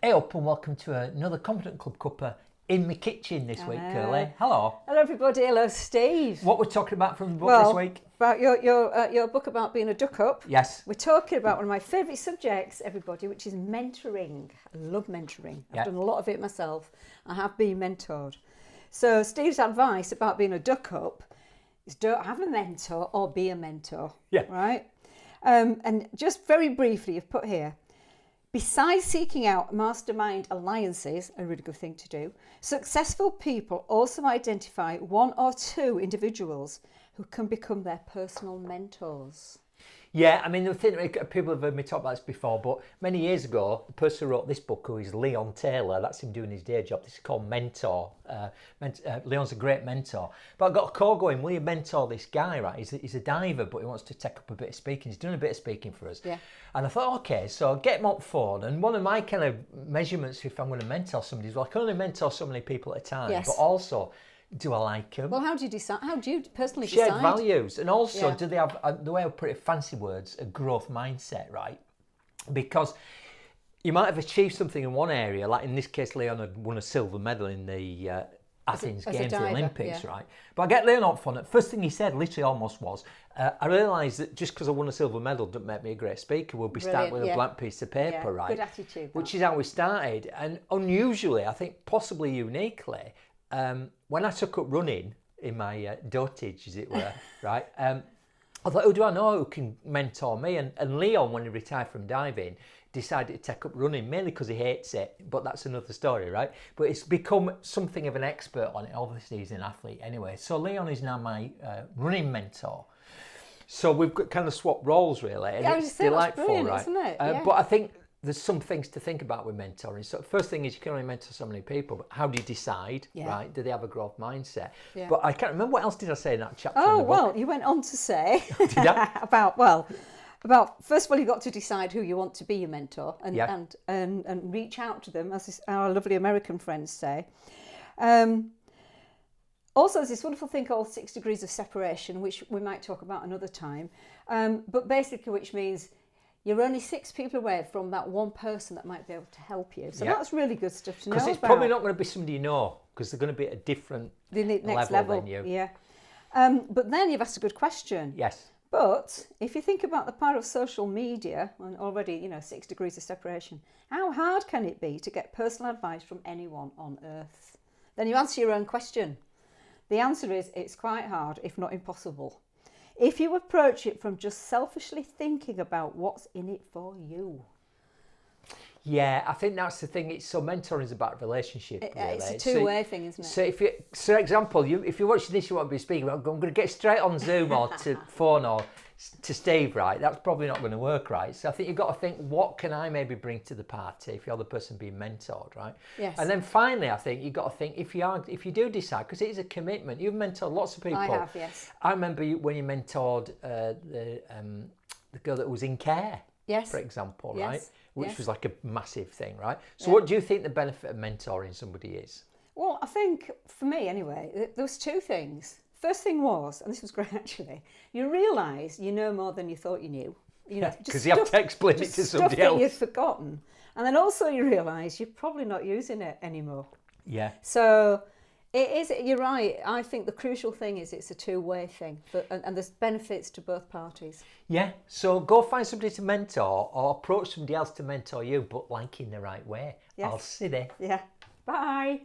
Hey up and welcome to another Confident Club Cuppa in my kitchen this week, Curly. Hello. Hello everybody, hello Steve. What we're talking about from the book this week? About your book about being a duck up. Yes. We're talking about one of my favourite subjects, everybody, which is mentoring. I love mentoring. I've done a lot of it myself. I have been mentored. So Steve's advice about being a duck up is don't have a mentor or be a mentor. Yeah. Right? And just very briefly, you've put here, besides seeking out mastermind alliances, a really good thing to do, successful people also identify one or two individuals who can become their personal mentors. Yeah, I mean, the thing, people have heard me talk about this before, but many years ago, the person who wrote this book, who is Leon Taylor, that's him doing his day job, this is called Mentor. Leon's a great mentor. But I got a call going, will you mentor this guy, right? He's a diver, but he wants to take up a bit of speaking. He's doing a bit of speaking for us. Yeah. And I thought, okay, so get him on phone. And one of my kind of measurements if I'm going to mentor somebody is, well, I can only mentor so many people at a time, but also, do I like them? Well, how do you decide? How do you personally decide? Shared values. And also, do they have, the way I put it, fancy words, a growth mindset, right? Because you might have achieved something in one area, like in this case, Leon had won a silver medal in the Athens Games, the Olympics, right? But I get Leon up on it. First thing he said, literally almost was, I realised that just because I won a silver medal doesn't make me a great speaker. We'll be starting with a blank piece of paper, right? Good attitude. Which is how we started. And unusually, I think possibly uniquely, when I took up running in my dotage, as it were, right, I thought, who do I know who can mentor me? And Leon, when he retired from diving, decided to take up running, mainly because he hates it, but that's another story, right? But it's become something of an expert on it. Obviously, he's an athlete anyway. So Leon is now my running mentor. So we've got kind of swapped roles, really. And it's delightful, right? Isn't it? But I think there's some things to think about with mentoring. So first thing is you can only mentor so many people, but how do you decide, right? Do they have a growth mindset? Yeah. But I can't remember, what else did I say in that chapter? Oh, well, you went on to say did I? about first of all, you've got to decide who you want to be your mentor and reach out to them, as our lovely American friends say. Also, there's this wonderful thing called 6 degrees of separation, which we might talk about another time, but basically which means you're only 6 people away from that one person that might be able to help you. So that's really good stuff to know about. Because it's probably not going to be somebody you know, because they're going to be at a different level than you. Yeah. But then you've asked a good question. Yes. But if you think about the power of social media, and already, 6 degrees of separation, how hard can it be to get personal advice from anyone on earth? Then you answer your own question. The answer is it's quite hard, if not impossible, if you approach it from just selfishly thinking about what's in it for you. Yeah, I think that's the thing. So mentoring is about relationship. Really. It's a two-way thing, isn't it? So for example, if you're watching this, you want to be speaking. I'm going to get straight on Zoom or to phone or to Steve, right? That's probably not going to work, right? So I think you've got to think, what can I maybe bring to the party if you're the person being mentored, right? Yes. And then finally, I think you've got to think if you do decide, because it is a commitment. You've mentored lots of people. I have, yes. I remember when you mentored the girl that was in care. Yes. For example, right? Yes. Which was like a massive thing, right? So what do you think the benefit of mentoring somebody is? Well, I think, for me anyway, there was 2 things. First thing was, and this was great actually, you realise you know more than you thought you knew. Because you have to explain it to somebody else. Stuff that you've forgotten. And then also you realise you're probably not using it anymore. Yeah. So it is, you're right, I think the crucial thing is it's a two-way thing, and there's benefits to both parties. Yeah, so go find somebody to mentor or approach somebody else to mentor you, but like in the right way. Yes. I'll see there. Yeah. Bye.